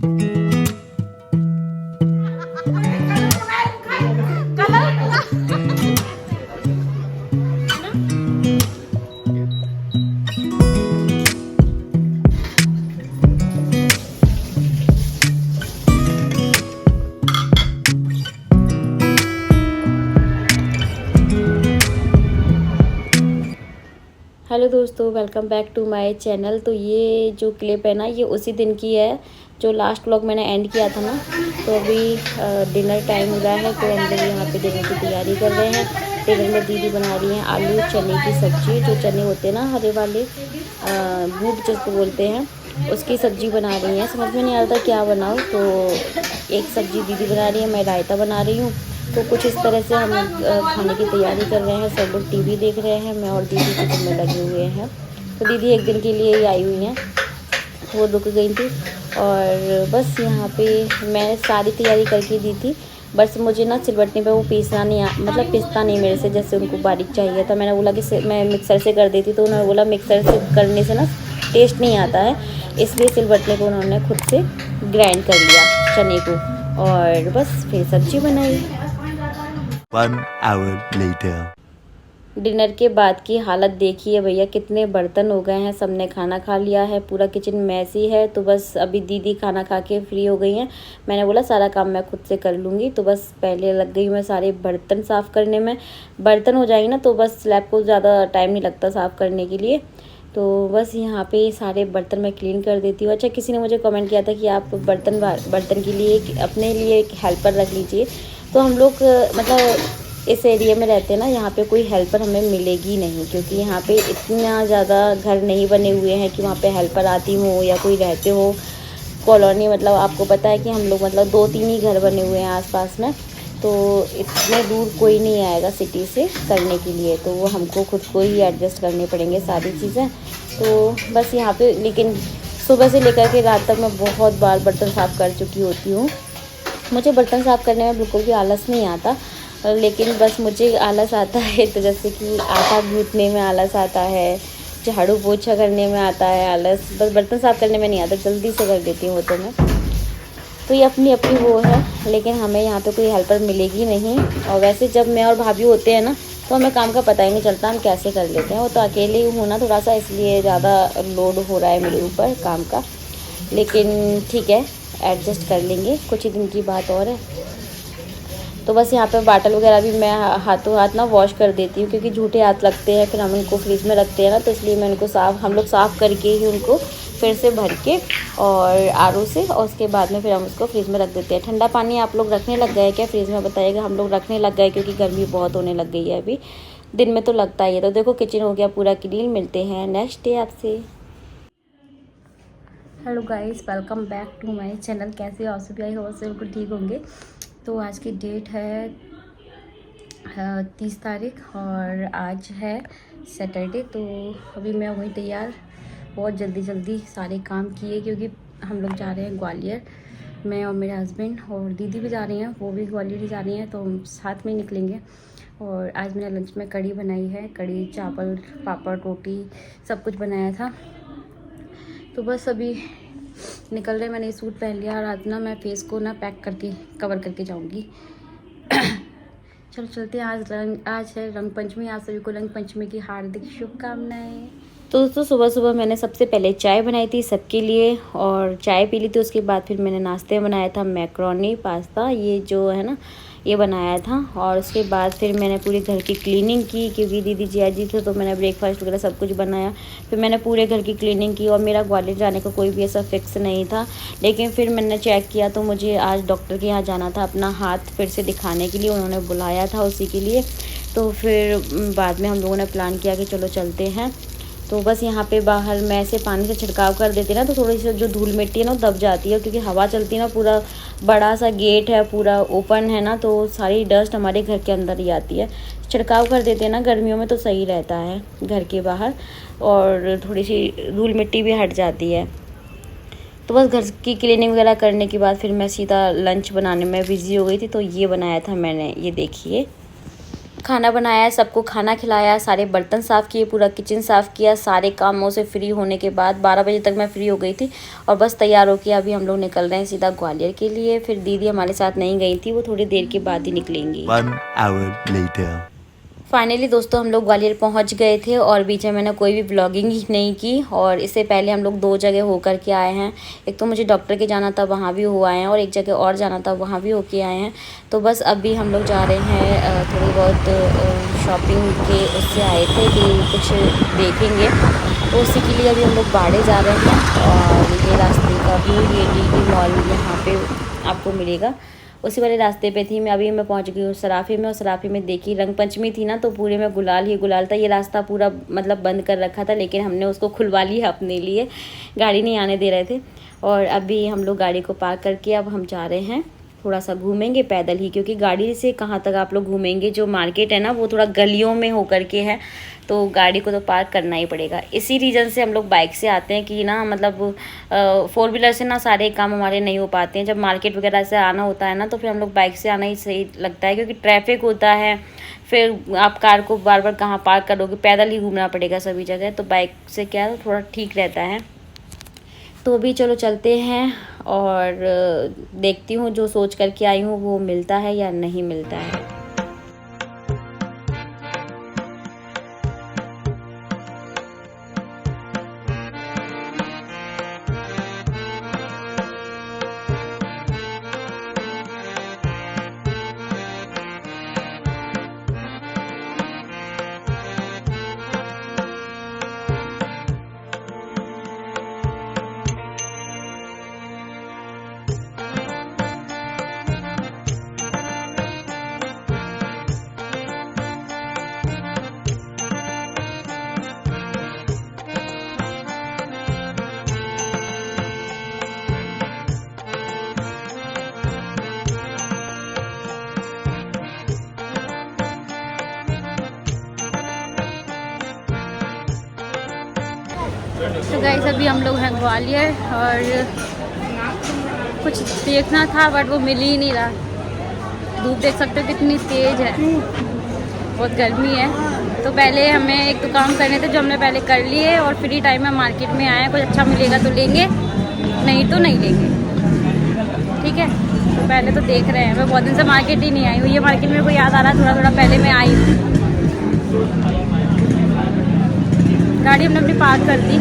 Hello दोस्तों, welcome back to my channel. तो ये जो क्लिप है ना, ये उसी दिन की है जो लास्ट व्लॉग मैंने एंड किया था ना। तो अभी डिनर टाइम हो रहा है, तो हम लोग यहाँ पे डिनर की तैयारी कर रहे हैं। डिनर में दीदी बना रही हैं आलू चने की सब्ज़ी, जो चने होते हैं ना हरे वाले, बूट जिसको बोलते हैं, उसकी सब्ज़ी बना रही हैं। समझ में नहीं आ रहा था क्या बनाऊँ, तो एक सब्ज़ी दीदी बना रही है, मैं रायता बना रही हूँ। तो कुछ इस तरह से हम खाने की तैयारी कर रहे हैं। सब लोग टीवी देख रहे हैं, मैं और दीदी किचन में लगे हुए हैं। तो दीदी एक दिन के लिए ही आई हुई हैं, वो रुक गई थी। और बस यहाँ पे मैं सारी तैयारी करके दी थी। बस मुझे ना सिलबट्टे पे वो पीसना नहीं मतलब पिसता नहीं मेरे से, जैसे उनको बारीक चाहिए था। मैंने बोला कि मैं मिक्सर से कर देती, तो उन्होंने बोला मिक्सर से करने से ना टेस्ट नहीं आता है, इसलिए सिलबट्टे को उन्होंने खुद से ग्राइंड कर लिया चने को, और बस फिर सब्जी बनाई। 1 hour later. डिनर के बाद की हालत देखिए भैया, कितने बर्तन हो गए हैं। सबने खाना खा लिया है, पूरा किचन मैसी है। तो बस अभी दीदी खाना खा के फ्री हो गई हैं। मैंने बोला सारा काम मैं खुद से कर लूँगी, तो बस पहले लग गई मैं सारे बर्तन साफ़ करने में। बर्तन हो जाएंगे ना तो बस स्लैब को ज़्यादा टाइम नहीं लगता साफ़ करने के लिए। तो बस यहाँ पे सारे बर्तन मैं क्लीन कर देती हूँ। अच्छा, किसी ने मुझे कमेंट किया था कि आप बर्तन के लिए अपने लिए एक हेल्पर रख लीजिए। तो हम लोग मतलब इस एरिया में रहते हैं ना, यहाँ पे कोई हेल्पर हमें मिलेगी नहीं, क्योंकि यहाँ पे इतना ज़्यादा घर नहीं बने हुए हैं कि वहाँ पे हेल्पर आती हो या कोई रहते हो। कॉलोनी मतलब आपको पता है कि हम लोग मतलब 2-3 ही घर बने हुए हैं आसपास में, तो इतने दूर कोई नहीं आएगा सिटी से करने के लिए। तो वो हमको खुद को ही एडजस्ट करनी पड़ेंगे सारी चीज़ें। तो बस यहाँ पे लेकिन सुबह से लेकर के रात तक मैं बहुत बार बर्तन साफ़ कर चुकी होती हूँ। मुझे बर्तन साफ़ करने में बिल्कुल भी आलस नहीं आता, लेकिन बस मुझे आलस आता है तो जैसे कि आटा गूँथने में आलस आता है, झाड़ू पोछा करने में आता है आलस, बस बर्तन साफ़ करने में नहीं आता, जल्दी से कर देती हूँ वो तो मैं। तो ये अपनी अपनी वो है, लेकिन हमें यहाँ पे कोई हेल्पर मिलेगी नहीं। और वैसे जब मैं और भाभी होते हैं ना, तो हमें काम का पता ही नहीं चलता हम कैसे कर लेते हैं। वो तो अकेले ही हूँ ना थोड़ा सा, इसलिए ज़्यादा लोड हो रहा है मेरे ऊपर काम का, लेकिन ठीक है, एडजस्ट कर लेंगे, कुछ ही दिन की बात और है। तो बस यहाँ पे बाटल वगैरह भी मैं हाथों हाथ ना वॉश कर देती हूँ, क्योंकि झूठे हाथ लगते हैं, फिर हम उनको फ्रिज में रखते हैं ना, तो इसलिए मैं उनको हम लोग साफ़ करके ही उनको फिर से भर के और आरओ से, और उसके बाद में फिर हम उसको फ्रिज में रख देते हैं। ठंडा पानी आप लोग रखने लग गए क्या फ्रिज में, बताइएगा। हम लोग रखने लग गए, क्योंकि गर्मी बहुत होने लग गई है अभी, दिन में तो लगता ही है। तो देखो किचन हो गया पूरा क्लीन। मिलते हैं नेक्स्ट डे आपसे। Hello guys, welcome back to my channel. कैसे हो आप सभी? आई होप बिल्कुल ठीक होंगे। तो आज की डेट है 30 तारीख और आज है सैटरडे। तो अभी मैं वही तैयार, बहुत जल्दी जल्दी सारे काम किए, क्योंकि हम लोग जा रहे हैं ग्वालियर। मैं और मेरे हस्बैंड और दीदी भी जा रही हैं, वो भी ग्वालियर ही जा रही हैं, तो हम साथ में निकलेंगे। और आज मैंने लंच में कढ़ी बनाई है, कढ़ी चावल पापड़ रोटी सब कुछ बनाया था। तो बस अभी निकल रहे। मैंने सूट पहन लिया, और आज ना मैं फेस को ना पैक करके कवर करके जाऊंगी। चलो चलते हैं। आज है रंग पंचमी, आप सभी को रंग पंचमी की हार्दिक शुभकामनाएं। तो दोस्तों, सुबह सुबह मैंने सबसे पहले चाय बनाई थी सबके लिए, और चाय पी ली थी। उसके बाद फिर मैंने नाश्ते में बनाया था मैक्रोनी पास्ता, ये जो है ना ये बनाया था। और उसके बाद फिर मैंने पूरे घर की क्लीनिंग की, क्योंकि दीदी जी थे, तो मैंने ब्रेकफास्ट वगैरह सब कुछ बनाया। फिर मैंने पूरे घर की क्लीनिंग की, और मेरा ग्वालियर जाने का कोई भी ऐसा फिक्स नहीं था, लेकिन फिर मैंने चेक किया तो मुझे आज डॉक्टर के यहाँ जाना था अपना हाथ फिर से दिखाने के लिए, उन्होंने बुलाया था उसी के लिए। तो फिर बाद में हम लोगों ने प्लान किया कि चलो चलते हैं। तो बस यहाँ पे बाहर मैं ऐसे पानी से छिड़काव कर देती ना, तो थोड़ी सी जो धूल मिट्टी है ना दब जाती है, क्योंकि हवा चलती है ना, पूरा बड़ा सा गेट है, पूरा ओपन है ना, तो सारी डस्ट हमारे घर के अंदर ही आती है। छिड़काव कर देते हैं ना गर्मियों में, तो सही रहता है घर के बाहर, और थोड़ी सी धूल मिट्टी भी हट जाती है। तो बस घर की क्लीनिंग वगैरह करने के बाद फिर मैं सीधा लंच बनाने में बिज़ी हो गई थी। तो ये बनाया था मैंने, ये देखिए। खाना बनाया, सबको खाना खिलाया, सारे बर्तन साफ़ किए, पूरा किचन साफ़ किया। सारे कामों से फ्री होने के बाद 12 बजे तक मैं फ्री हो गई थी और बस तैयार होकर अभी हम लोग निकल रहे हैं सीधा ग्वालियर के लिए। फिर दीदी हमारे साथ नहीं गई थी, वो थोड़ी देर के बाद ही निकलेंगी। 1 hour later. फाइनली दोस्तों हम लोग ग्वालियर पहुंच गए थे और बीच में मैंने कोई भी ब्लॉगिंग ही नहीं की। और इससे पहले हम लोग 2 जगह होकर के आए हैं। एक तो मुझे डॉक्टर के जाना था, वहाँ भी हो आए हैं, और एक जगह और जाना था, वहाँ भी होके आए हैं। तो बस अभी हम लोग जा रहे हैं, थोड़ी बहुत शॉपिंग के उससे आए थे कि कुछ देखेंगे, तो उसी के लिए अभी हम लोग बाड़े जा रहे हैं। और ये रास्ते का व्यू, ये डी मॉल यहाँ पे आपको मिलेगा, उसी वाले रास्ते पे थी मैं। अभी मैं पहुंच गई हूँ सराफी में, और सराफी में देखी रंग पंचमी थी ना, तो पूरे में गुलाल ही गुलाल था। ये रास्ता पूरा मतलब बंद कर रखा था, लेकिन हमने उसको खुलवा लिया अपने लिए, गाड़ी नहीं आने दे रहे थे। और अभी हम लोग गाड़ी को पार्क करके अब हम जा रहे हैं, थोड़ा सा घूमेंगे पैदल ही, क्योंकि गाड़ी से कहाँ तक आप लोग घूमेंगे। जो मार्केट है ना वो थोड़ा गलियों में हो करके है, तो गाड़ी को तो पार्क करना ही पड़ेगा। इसी रीज़न से हम लोग बाइक से आते हैं कि ना मतलब 4 व्हीलर से ना सारे काम हमारे नहीं हो पाते हैं। जब मार्केट वगैरह से आना होता है ना, तो फिर हम लोग बाइक से आना ही सही लगता है, क्योंकि ट्रैफिक होता है, फिर आप कार को बार बार कहाँ पार्क करोगे, पैदल ही घूमना पड़ेगा सभी जगह। तो बाइक से क्या है, थोड़ा ठीक रहता है। तो अभी चलो चलते हैं और देखती हूँ जो सोच करके आई हूँ वो मिलता है या नहीं मिलता है। तो गाइस अभी हम लोग हैं ग्वालियर, और कुछ देखना था बट वो मिल ही नहीं रहा। धूप देख सकते हो कितनी तेज़ है, बहुत गर्मी है। तो पहले हमें एक तो काम करने थे जो हमने पहले कर लिए, और फ्री टाइम में मार्केट में आए हैं। कुछ अच्छा मिलेगा तो लेंगे, नहीं तो नहीं लेंगे, ठीक है। तो पहले तो देख रहे हैं, मैं बहुत दिन से मार्केट ही नहीं आई हूँ। ये मार्केट में को याद आ रहा है, थोड़ा थोड़ा पहले मैं आई हूँ। गाड़ी हमने अपनी पार्क कर दी।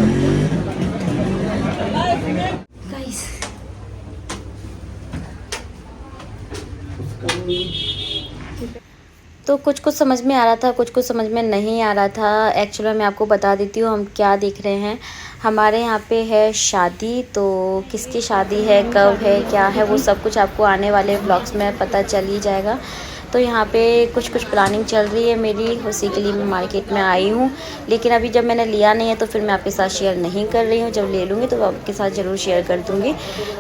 तो कुछ कुछ समझ में आ रहा था, कुछ कुछ समझ में नहीं आ रहा था। एक्चुअली मैं आपको बता देती हूँ हम क्या देख रहे हैं। हमारे यहाँ पे है शादी, तो किसकी शादी है, कब है, क्या है, वो सब कुछ आपको आने वाले व्लॉग्स में पता चल ही जाएगा। तो यहाँ पे कुछ प्लानिंग चल रही है मेरी, उसी के लिए मैं मार्केट में आई हूँ। लेकिन अभी जब मैंने लिया नहीं है तो फिर मैं आपके साथ शेयर नहीं कर रही हूँ। जब ले लूँगी तो आपके साथ ज़रूर शेयर कर दूँगी।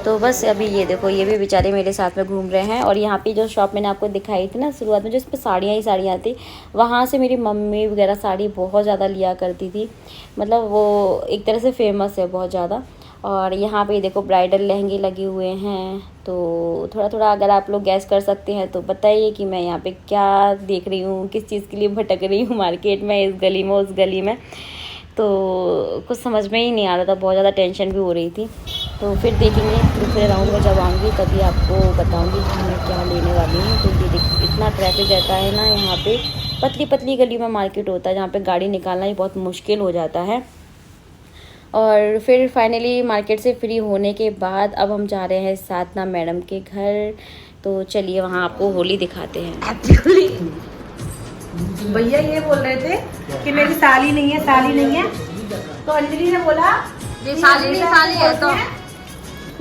तो बस अभी ये देखो, ये भी बेचारे मेरे साथ में घूम रहे हैं। और यहाँ पे जो शॉप मैंने आपको दिखाई थी ना शुरुआत में, जो इस पर साड़ियाँ ही साड़ियाँ थी, वहाँ से मेरी मम्मी वगैरह साड़ी बहुत ज़्यादा लिया करती थी। मतलब वो एक तरह से फेमस है बहुत ज़्यादा। और यहाँ पे देखो ब्राइडल लहंगे लगे हुए हैं। तो थोड़ा थोड़ा अगर आप लोग गैस कर सकते हैं तो बताइए कि मैं यहाँ पे क्या देख रही हूँ, किस चीज़ के लिए भटक रही हूँ मार्केट में, इस गली में उस गली में। तो कुछ समझ में ही नहीं आ रहा था, बहुत ज़्यादा टेंशन भी हो रही थी। तो फिर देखेंगे, दूसरे राउंड में जब आऊँगी तभी आपको बताऊँगी कि मैं क्या लेने वाली हूँ। तो ये इतना ट्रैफिक रहता है ना यहाँ पे, पतली पतली गली में मार्केट होता है जहाँ पे गाड़ी निकालना ही बहुत मुश्किल हो जाता है। और फिर फाइनली मार्केट से फ्री होने के बाद अब हम जा रहे हैं साधना मैडम के घर। तो चलिए वहाँ आपको होली दिखाते हैं। भैया ये बोल रहे थे कि मेरी साली नहीं है, साली नहीं है। तो अंजलि ने बोला ये साली नहीं, साली है तो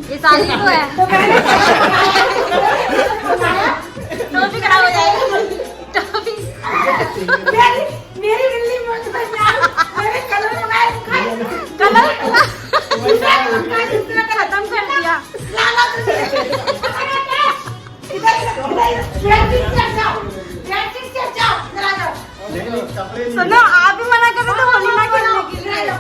ये साली तो है। टॉपिक खराब हो जाएगी, टॉपिक मेरी बिल्ली मेरे कलर खत्म कर दिया। सुनो, आप भी मना कर रहे थे होली ना खेलने के लिए।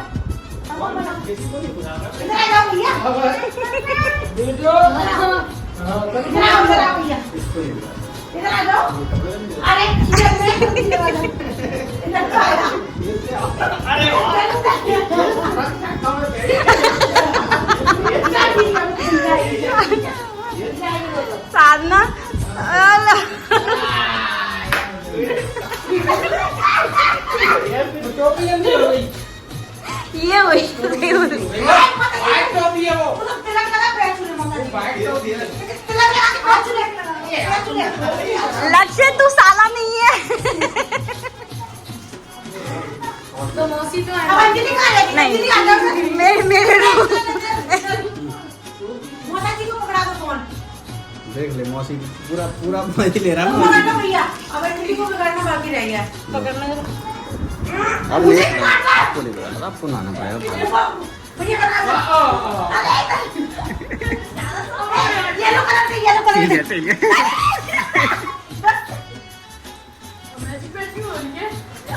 इधर आ जाओ। अरे इधर आ जाओ। इधर आ जाओ। साधना ये वही लक्ष्य तू साला नहीं है। तो मौसी तो नहीं मेरे मोटा जी को पकड़ा दो फोन। देख ले मौसी पूरा मजे ले रहा तो है मौसी। पकड़ना भैया, अब अंजलि को पकड़ना बाकी रह गया। पकड़ना अब नहीं आपको नहीं पता आपको नहाना पड़ेगा। भैया येलो कलर ठीक है ठीक है।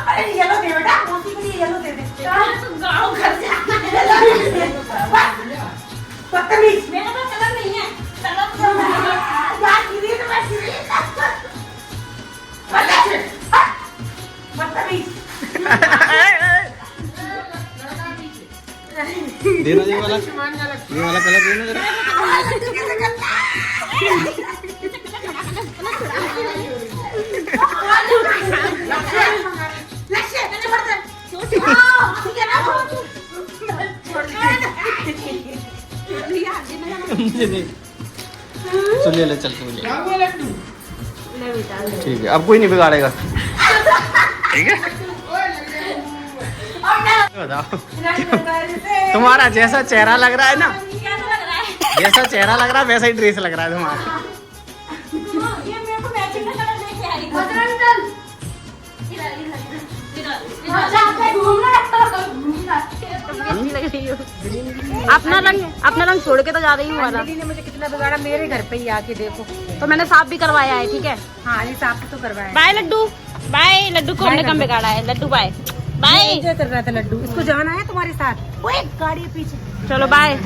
अरे येलो दे बेटा, मौसी के लिए येलो दे दे। गाँव घर से बदतमीज। मेरा तो कलर नहीं है। यार गिरी तो मैं गिरी। बदतमीज। देना ये वाला कलर देना जरा। मुझे नहीं चल ले चल तू ले। ठीक है अब कोई नहीं बिगाड़ेगा। ठीक है बताओ तुम्हारा जैसा चेहरा लग रहा है ना, जैसा चेहरा लग रहा है वैसा ही ड्रेस लग रहा है तुम्हारा। अपना रंग छोड़ के तो जा रही हूँ वाला। ने मुझे कितना बिगाड़ा, मेरे घर पे ही आके देखो। तो मैंने साफ भी करवाया है। ठीक है हाँ ये साफ तो करवाया। बाय लड्डू। बाय लड्डू को हमने कम बिगाड़ा है। Laddu bye bye. एंजॉय कर रहा था लड्डू। इसको जाना है तुम्हारे साथ। ओए गाड़ी है पीछे। चलो बाय।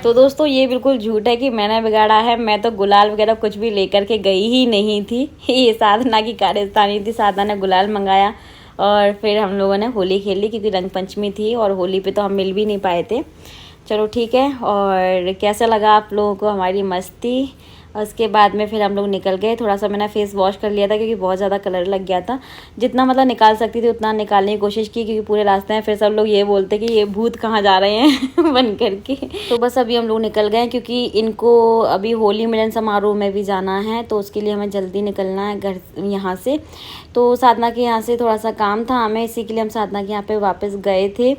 तो दोस्तों ये बिल्कुल झूठ है कि मैंने बिगाड़ा है। मैं तो गुलाल वगैरह कुछ भी लेकर के गई ही नहीं थी। ये साधना की कारस्तानी थी। साधना ने गुलाल मंगाया और फिर हम लोगों ने होली खेली क्योंकि रंग पंचमी थी और होली पे तो हम मिल भी नहीं पाए थे। चलो ठीक है। और कैसा लगा आप लोगों को हमारी मस्ती। उसके बाद में फिर हम लोग निकल गए। थोड़ा सा मैंने फेस वॉश कर लिया था क्योंकि बहुत ज़्यादा कलर लग गया था। जितना मतलब निकाल सकती थी उतना निकालने की कोशिश की क्योंकि पूरे रास्ते में फिर सब लोग ये बोलते कि ये भूत कहाँ जा रहे हैं बन करके। तो बस अभी हम लोग निकल गए क्योंकि इनको अभी होली मिलन समारोह में भी जाना है तो उसके लिए हमें जल्दी निकलना है घर यहाँ से। तो साधना के यहाँ से थोड़ा सा काम था हमें, इसी के लिए हम साधना के यहाँ पर वापस गए थे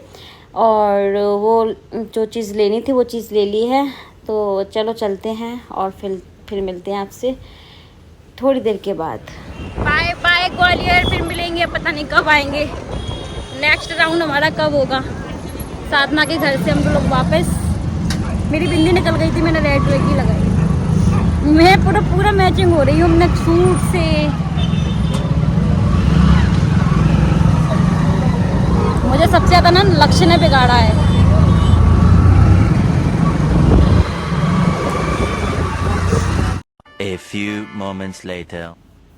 और वो जो चीज़ लेनी थी वो चीज़ ले ली है। तो चलो चलते हैं और फिर मिलते हैं आपसे थोड़ी देर के बाद। Bye bye Gwalior. फिर मिलेंगे, पता नहीं कब आएंगे। नेक्स्ट राउंड हमारा कब होगा। साधना के घर से हम लोग वापस। मेरी बिंदी निकल गई थी, मैंने रेड की लगाई। मैं पूरा मैचिंग हो रही हूँ अपने सूट से। मुझे सबसे ज़्यादा ना लक्ष्य ने बिगाड़ा है। A few moments later.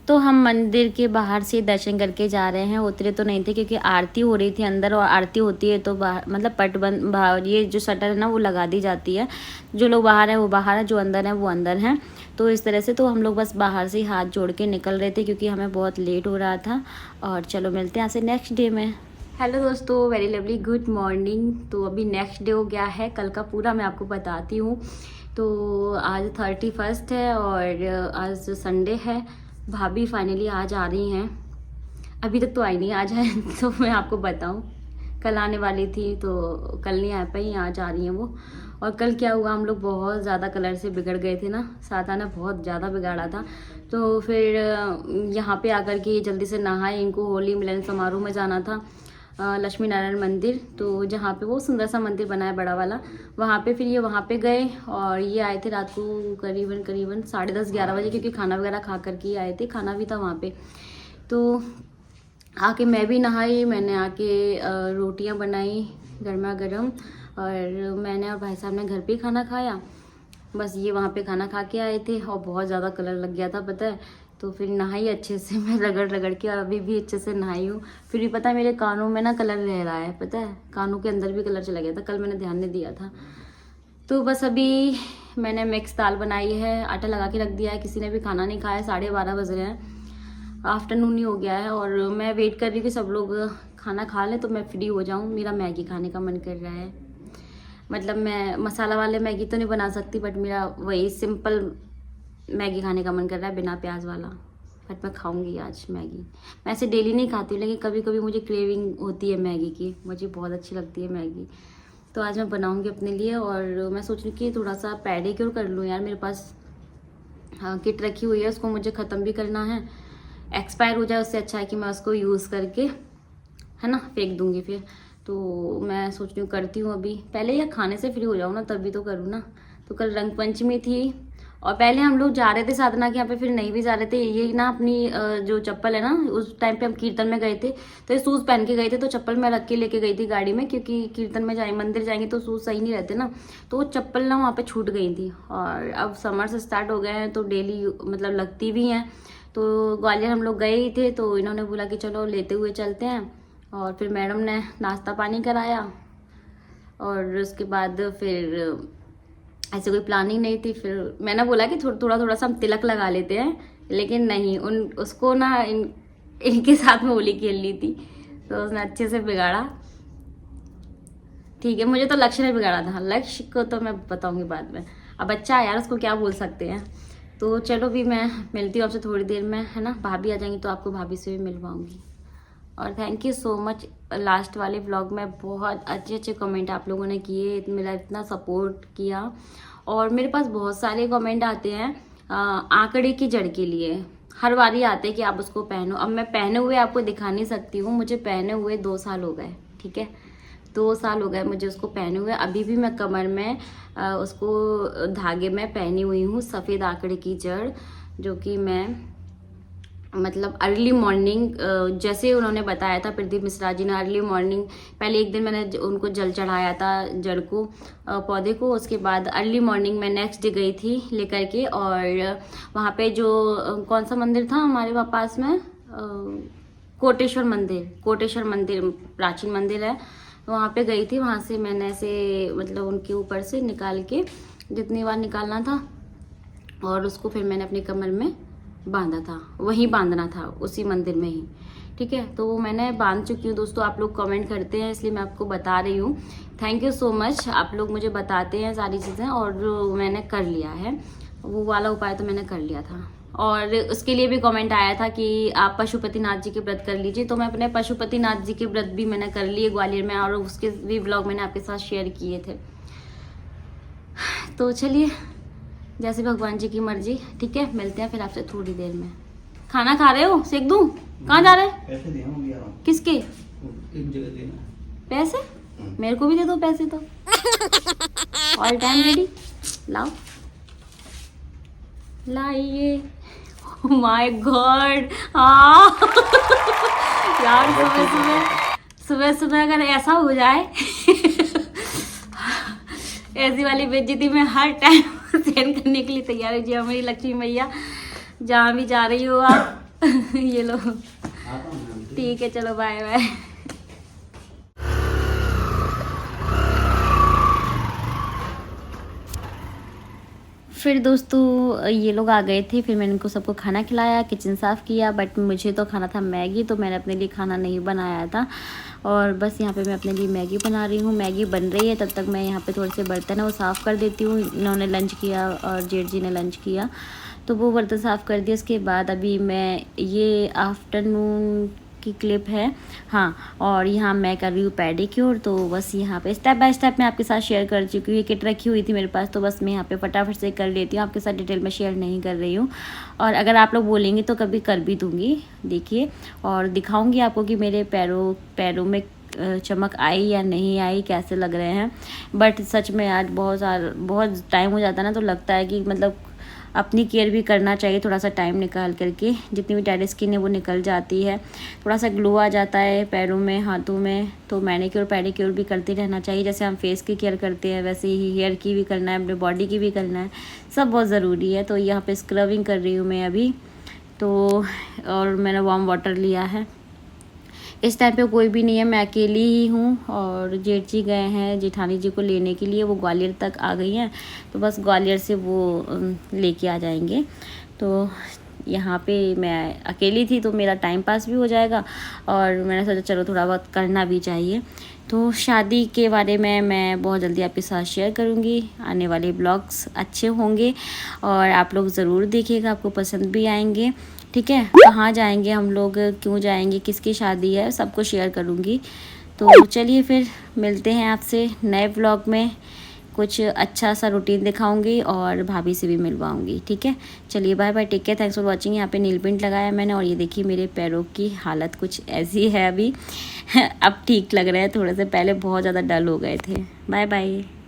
तो हम मंदिर के बाहर से दर्शन करके जा रहे हैं। उतरे तो नहीं थे क्योंकि आरती हो रही थी अंदर और आरती होती है तो बाहर मतलब पट बंद ये जो शटर है ना वो लगा दी जाती है। जो लोग बाहर हैं वो बाहर है, जो अंदर हैं वो अंदर हैं। तो इस तरह से तो हम लोग बस बाहर से ही हाथ जोड़ के निकल रहे थे क्योंकि हमें बहुत लेट हो रहा था। और चलो मिलते हैं आपसे नेक्स्ट डे में। हेलो दोस्तों, वेरी लवली गुड मॉर्निंग। तो अभी नेक्स्ट डे हो गया है, कल का पूरा मैं आपको बताती हूँ। तो आज 31 है और आज संडे है। भाभी फाइनली आज आ रही हैं, अभी तक तो आई नहीं। आज है तो मैं आपको बताऊं, कल आने वाली थी तो कल नहीं आ पाई, आज आ रही हैं वो। और कल क्या हुआ, हम लोग बहुत ज़्यादा कलर से बिगड़ गए थे ना, साथा ने बहुत ज़्यादा बिगाड़ा था। तो फिर यहाँ पे आकर के जल्दी से नहाए, इनको होली मिलन समारोह में जाना था लक्ष्मी नारायण मंदिर, तो जहाँ पे वो सुंदर सा मंदिर बना है बड़ा वाला, वहाँ पे फिर ये वहाँ पे गए। और ये आए थे रात को करीबन 10:30-11 बजे, क्योंकि खाना वगैरह खा कर के आए थे, खाना भी था वहाँ पे। तो आके मैं भी नहाई, मैंने आके रोटियाँ बनाई गर्मा गर्म, और मैंने और भाई साहब ने घर पे खाना खाया। बस ये वहाँ पे खाना खा के आए थे और बहुत ज़्यादा कलर लग गया था, पता है। तो फिर नहाई अच्छे से मैं रगड़ रगड़ के, और अभी भी अच्छे से नहाई हूँ। फिर भी पता है मेरे कानों में ना कलर रह रहा है, पता है कानों के अंदर भी कलर चला गया था, कल मैंने ध्यान नहीं दिया था। तो बस अभी मैंने मिक्स दाल बनाई है, आटा लगा के रख दिया है, किसी ने भी खाना नहीं खाया, 12:30 बज रहे हैं, आफ्टरनून ही हो गया है। और मैं वेट कर रही हूँ कि सब लोग खाना खा लें तो मैं फ्री हो जाऊँ। मेरा मैगी खाने का मन कर रहा है, मतलब मैं मसाला वाले मैगी तो नहीं बना सकती, बट मेरा वही सिंपल मैगी खाने का मन कर रहा है, बिना प्याज वाला। बट मैं खाऊंगी आज मैगी। मैं ऐसे डेली नहीं खाती हूँ, लेकिन कभी कभी मुझे क्रेविंग होती है मैगी की, मुझे बहुत अच्छी लगती है मैगी। तो आज मैं बनाऊंगी अपने लिए। और मैं सोच रही कि थोड़ा सा पेडिक्योर कर लूँ यार, मेरे पास किट रखी हुई है, उसको मुझे ख़त्म भी करना है। एक्सपायर हो जाए उससे अच्छा है कि मैं उसको यूज़ करके, है ना, फेंक दूँगी फिर। तो मैं सोच रही हूँ करती हूँ अभी, पहले या खाने से फ्री हो जाऊँ ना तभी तो करूँ ना। तो कल रंग पंचमी थी, और पहले हम लोग जा रहे थे साधना के यहाँ पे, फिर नहीं भी जा रहे थे। ये ना अपनी जो चप्पल है ना, उस टाइम पे हम कीर्तन में गए थे तो ये शूज़ पहन के गए थे, तो चप्पल मैं रख के लेके गई थी गाड़ी में, क्योंकि कीर्तन में मंदिर जाएंगे तो शूज़ सही नहीं रहते ना। तो वो चप्पल ना वहाँ पे छूट गई थी, और अब समर से स्टार्ट हो गए हैं तो डेली मतलब लगती भी हैं। तो ग्वालियर हम लोग गए ही थे, तो इन्होंने बोला कि चलो लेते हुए चलते हैं। और फिर मैडम ने नाश्ता पानी कराया, और उसके बाद फिर ऐसे कोई प्लानिंग नहीं थी। फिर मैंने बोला कि थोड़ा सा हम तिलक लगा लेते हैं, लेकिन नहीं, उसको ना इनके साथ में होली खेल ली थी, तो उसने अच्छे से बिगाड़ा। ठीक है, मुझे तो लक्ष्य ने बिगाड़ा था, लक्ष्य को तो मैं बताऊंगी बाद में। अब बच्चा है यार, उसको क्या बोल सकते हैं। तो चलो भी मैं मिलती हूँ आपसे थोड़ी देर में, है ना। भाभी आ जाएंगी तो आपको भाभी से भी मिलवाऊंगी। और thank you so much, last वाले व्लॉग में बहुत अच्छे अच्छे कमेंट आप लोगों ने किए, मेरा इतना सपोर्ट किया। और मेरे पास बहुत सारे कमेंट आते हैं आंकड़े की जड़ के लिए, हर बार ही आते हैं कि आप उसको पहनो। अब मैं पहने हुए आपको दिखा नहीं सकती हूँ, मुझे पहने हुए 2 साल हो गए, ठीक है, 2 साल हो गए मुझे उसको पहने हुए। अभी भी मैं कमर में उसको धागे में पहनी हुई हूँ, सफ़ेद आंकड़े की जड़, जो कि मैं मतलब अर्ली मॉर्निंग, जैसे उन्होंने बताया था प्रदीप मिश्रा जी ने, अर्ली मॉर्निंग पहले एक दिन मैंने उनको जल चढ़ाया था जड़ को, पौधे को। उसके बाद अर्ली मॉर्निंग मैं नेक्स्ट डे गई थी लेकर के, और वहाँ पे जो कौन सा मंदिर था हमारे वहाँ पास में, कोटेश्वर मंदिर प्राचीन मंदिर है, वहाँ पे गई थी। वहाँ से मैंने ऐसे मतलब उनके ऊपर से निकाल के जितनी बार निकालना था, और उसको फिर मैंने अपनी कमर में बांधा था, वहीं बांधना था उसी मंदिर में ही, ठीक है। तो वो मैंने बांध चुकी हूँ दोस्तों। आप लोग कमेंट करते हैं इसलिए मैं आपको बता रही हूँ, थैंक यू सो मच। आप लोग मुझे बताते हैं सारी चीज़ें, और जो मैंने कर लिया है वो वाला उपाय तो मैंने कर लिया था। और उसके लिए भी कमेंट आया था कि आप पशुपतिनाथ जी के व्रत कर लीजिए, तो मैं अपने पशुपतिनाथ जी के व्रत भी मैंने कर लिए ग्वालियर में, और उसके भी व्लॉग मैंने आपके साथ शेयर किए थे। तो चलिए, जैसे भगवान जी की मर्जी, ठीक है, मिलते हैं फिर आपसे थोड़ी देर में। खाना खा रहे हो, सेक दूं? कहाँ जा रहे हैं? पैसे दे हम दिया, किसके एक जगह देना पैसे? मेरे को भी दे दो पैसे तो। ऑल टाइम रेडी, लाओ लाइए। माय गॉड, हाँ यार, सुबह सुबह अगर ऐसा हो जाए ऐसी वाली बेइज्जती में हर टाइम सहन करने के लिए तैयार है जी हमारी लक्ष्मी मैया, जहाँ भी जा रही हो आप। ये लो, ठीक है, चलो बाय बाय। फिर दोस्तों ये लोग आ गए थे, फिर मैंने इनको सबको खाना खिलाया, किचन साफ़ किया। बट मुझे तो खाना था मैगी, तो मैंने अपने लिए खाना नहीं बनाया था। और बस यहाँ पे मैं अपने लिए मैगी बना रही हूँ। मैगी बन रही है, तब तक मैं यहाँ पे थोड़े से बर्तन है वो साफ़ कर देती हूँ। इन्होंने लंच किया और जेठ जी ने लंच किया, तो वो बर्तन साफ़ कर दिया। उसके बाद अभी मैं, ये आफ्टरनून की क्लिप है, हाँ, और यहाँ मैं कर रही हूँ पेडिक्योर। तो बस यहाँ पे स्टेप बाय स्टेप मैं आपके साथ शेयर कर चुकी हूँ। ये किट रखी हुई थी मेरे पास, तो बस मैं यहाँ पे फटाफट से कर लेती हूँ, आपके साथ डिटेल में शेयर नहीं कर रही हूँ। और अगर आप लोग बोलेंगे तो कभी कर भी दूँगी, देखिए, और दिखाऊँगी आपको कि मेरे पैरों में चमक आई या नहीं आई, कैसे लग रहे हैं। बट सच में आज बहुत टाइम हो जाता है ना, तो लगता है कि मतलब अपनी केयर भी करना चाहिए, थोड़ा सा टाइम निकाल करके। जितनी भी डेड स्किन है वो निकल जाती है, थोड़ा सा ग्लो आ जाता है पैरों में, हाथों में। तो मैनिक्योर पेडिक्योर भी करते रहना चाहिए, जैसे हम फेस की केयर करते हैं वैसे ही हेयर की भी करना है, अपने बॉडी की भी करना है, सब बहुत ज़रूरी है। तो यहाँ पे स्क्रबिंग कर रही हूँ मैं अभी, तो और मैंने वार्म वाटर लिया है। इस टाइम पे कोई भी नहीं है, मैं अकेली ही हूँ और जेठ जी गए हैं जेठानी जी को लेने के लिए, वो ग्वालियर तक आ गई हैं, तो बस ग्वालियर से वो लेके आ जाएंगे। तो यहाँ पे मैं अकेली थी तो मेरा टाइम पास भी हो जाएगा और मैंने सोचा चलो थोड़ा बहुत करना भी चाहिए। तो शादी के बारे में मैं बहुत जल्दी आपके साथ शेयर करूँगी, आने वाले ब्लॉग्स अच्छे होंगे और आप लोग ज़रूर देखिएगा, आपको पसंद भी आएंगे। ठीक है, कहाँ जाएंगे हम लोग, क्यों जाएंगे, किसकी शादी है, सबको शेयर करूँगी। तो चलिए फिर मिलते हैं आपसे नए व्लॉग में, कुछ अच्छा सा रूटीन दिखाऊंगी और भाभी से भी मिलवाऊंगी। ठीक है, चलिए bye bye, take care, thanks for watching. यहाँ पे नील पेंट लगाया मैंने और ये देखिए मेरे पैरों की हालत कुछ ऐसी है अभी अब ठीक लग रहा है थोड़े से, पहले बहुत ज़्यादा डल हो गए थे। Bye bye.